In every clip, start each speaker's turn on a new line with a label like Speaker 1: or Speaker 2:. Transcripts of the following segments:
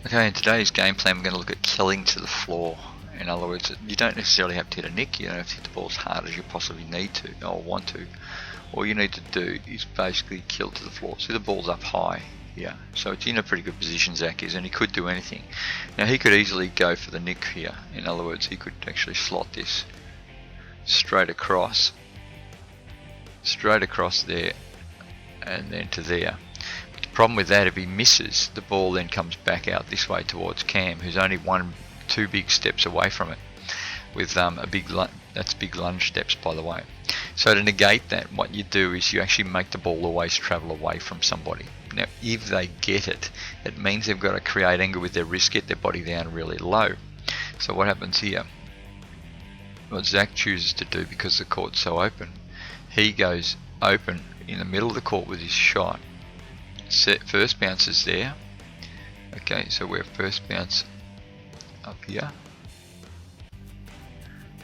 Speaker 1: Okay, in today's game plan we're going to look at killing to the floor. In other words, you don't necessarily have to hit a nick, you don't have to hit the ball as hard as you possibly need to or want to. All you need to do is basically kill to the floor. See, the ball's up high here, so it's in a pretty good position, Zach is, and he could do anything. Now he could easily go for the nick here. In other words, he could actually slot this straight across there and then to there. But the problem with that, if he misses, the ball then comes back out this way towards Cam, who's only two big steps away from it, with that's big lunge steps, by the way. So to negate that, what you do is you actually make the ball always travel away from somebody. Now if they get it, it means they've got to create angle with their wrist, get their body down really low. So what happens here, what Zach chooses to do, because the court's so open, he goes open in the middle of the court with his shot. First bounce is there. Okay, so we're first bounce up here,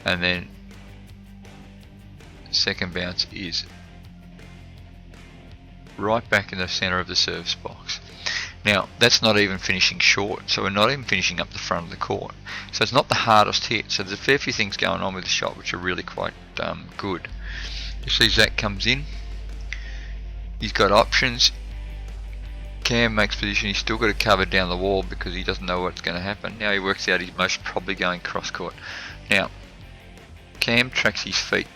Speaker 1: and then second bounce is right back in the center of the service box. Now that's not even finishing short, so we're not even finishing up the front of the court, so it's not the hardest hit. So there's a fair few things going on with the shot which are really quite good. You see Zach comes in, he's got options. Cam makes position, he's still got to cover down the wall because he doesn't know what's going to happen. Now he works out he's most probably going cross court. Now Cam tracks his feet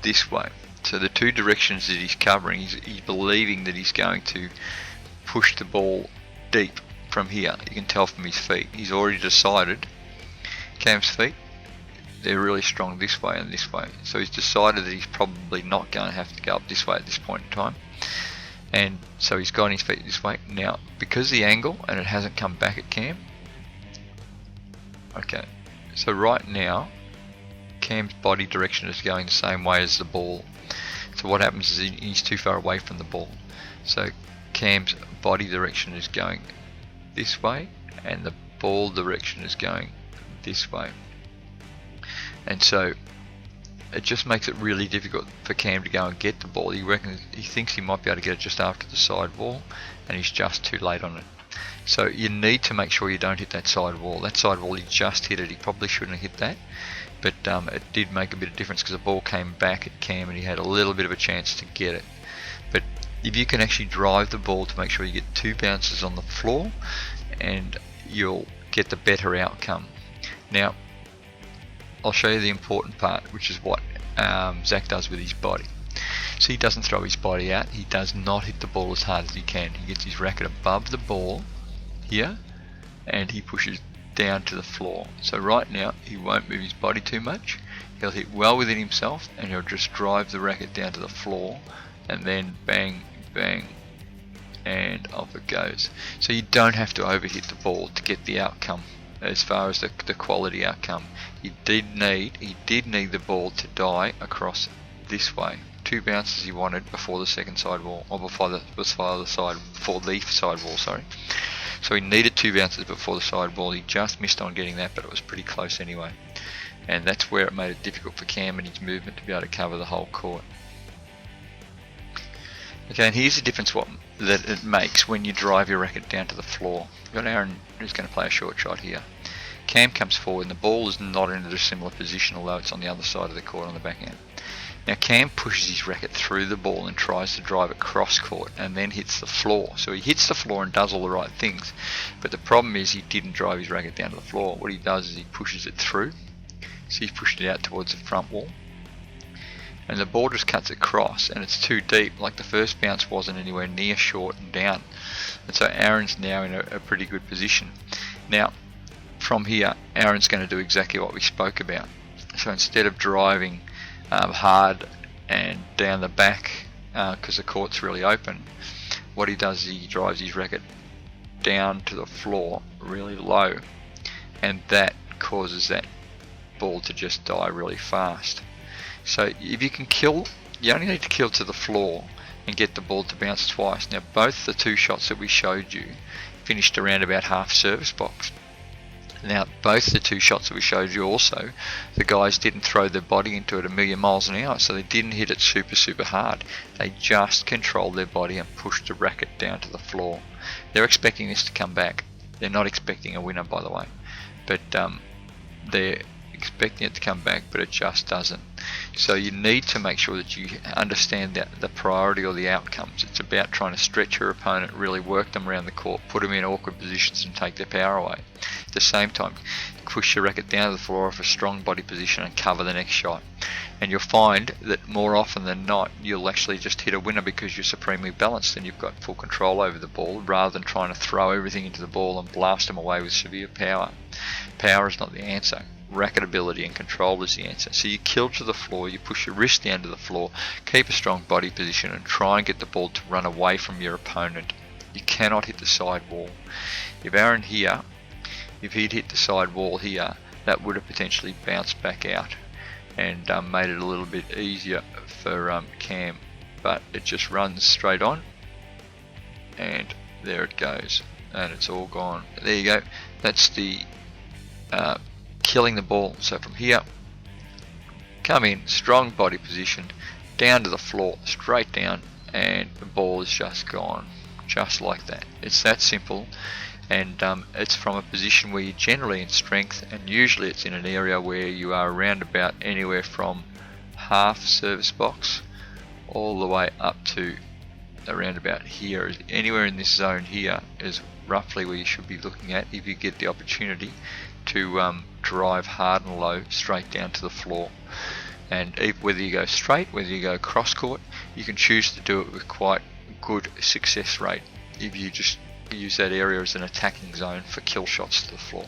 Speaker 1: this way, so the two directions that he's covering, he's believing that he's going to push the ball deep from here. You can tell from his feet, he's already decided. Cam's feet, they're really strong this way and this way, so he's decided that he's probably not going to have to go up this way at this point in time, and so he's got his feet this way. Now because the angle, and it hasn't come back at Cam, okay, so right now Cam's body direction is going the same way as the ball, so what happens is he's too far away from the ball, so Cam's body direction is going this way and the ball direction is going this way, and so it just makes it really difficult for Cam to go and get the ball. He thinks he might be able to get it just after the side wall, and he's just too late on it. So you need to make sure you don't hit that side wall. That side wall, he just hit it. He probably shouldn't have hit that, but it did make a bit of difference because the ball came back at Cam and he had a little bit of a chance to get it. But if you can actually drive the ball to make sure you get two bounces on the floor, and you'll get the better outcome. Now I'll show you the important part, which is what Zach does with his body. So he doesn't throw his body out, he does not hit the ball as hard as he can. He gets his racket above the ball here and he pushes down to the floor. So right now he won't move his body too much, he'll hit well within himself and he'll just drive the racket down to the floor, and then bang, bang, and off it goes. So you don't have to overhit the ball to get the outcome. As far as the quality outcome, he did need the ball to die across this way. Two bounces he wanted before the second side wall, or before the side wall, sorry. So he needed two bounces before the side wall. He just missed on getting that, but it was pretty close anyway. And that's where it made it difficult for Cam and his movement to be able to cover the whole court. Okay, and here's the difference that it makes when you drive your racket down to the floor. You've got Aaron who's going to play a short shot here. Cam comes forward and the ball is not in a similar position, although it's on the other side of the court on the backhand. Now Cam pushes his racket through the ball and tries to drive it cross court and then hits the floor. So he hits the floor and does all the right things, but the problem is he didn't drive his racket down to the floor. What he does is he pushes it through. So he's pushed it out towards the front wall, and the ball just cuts across and it's too deep. Like the first bounce wasn't anywhere near short and down, and so Aaron's now in a pretty good position. Now from here Aaron's going to do exactly what we spoke about. So instead of driving hard and down the back because the court's really open, what he does is he drives his racket down to the floor really low, and that causes that ball to just die really fast. So if you can kill, you only need to kill to the floor and get the ball to bounce twice. Now both the two shots that we showed you finished around about half service box. Now both the two shots that we showed you also, the guys didn't throw their body into it a million miles an hour, so they didn't hit it super hard. They just controlled their body and pushed the racket down to the floor. They're expecting this to come back. They're not expecting a winner, by the way, but they're expecting it to come back, but it just doesn't. So you need to make sure that you understand that the priority or the outcomes. It's about trying to stretch your opponent, really work them around the court, put them in awkward positions and take their power away. At the same time, push your racket down to the floor off a strong body position and cover the next shot. And you'll find that more often than not, you'll actually just hit a winner because you're supremely balanced and you've got full control over the ball, rather than trying to throw everything into the ball and blast them away with severe power. Power is not the answer. Racketability and control is the answer. So you kill to the floor, you push your wrist down to the floor, keep a strong body position and try and get the ball to run away from your opponent. You cannot hit the side wall. If Aaron here, if he'd hit the side wall here, that would have potentially bounced back out and made it a little bit easier for Cam, but it just runs straight on and there it goes and it's all gone. There you go. That's the killing the ball. So from here, come in, strong body position, down to the floor, straight down, and the ball is just gone, just like that. It's that simple, and it's from a position where you're generally in strength, and usually it's in an area where you are around about anywhere from half service box all the way up to around about here. Anywhere in this zone here is roughly where you should be looking at if you get the opportunity to drive hard and low straight down to the floor. And whether you go straight, whether you go cross court, you can choose to do it with quite good success rate if you just use that area as an attacking zone for kill shots to the floor.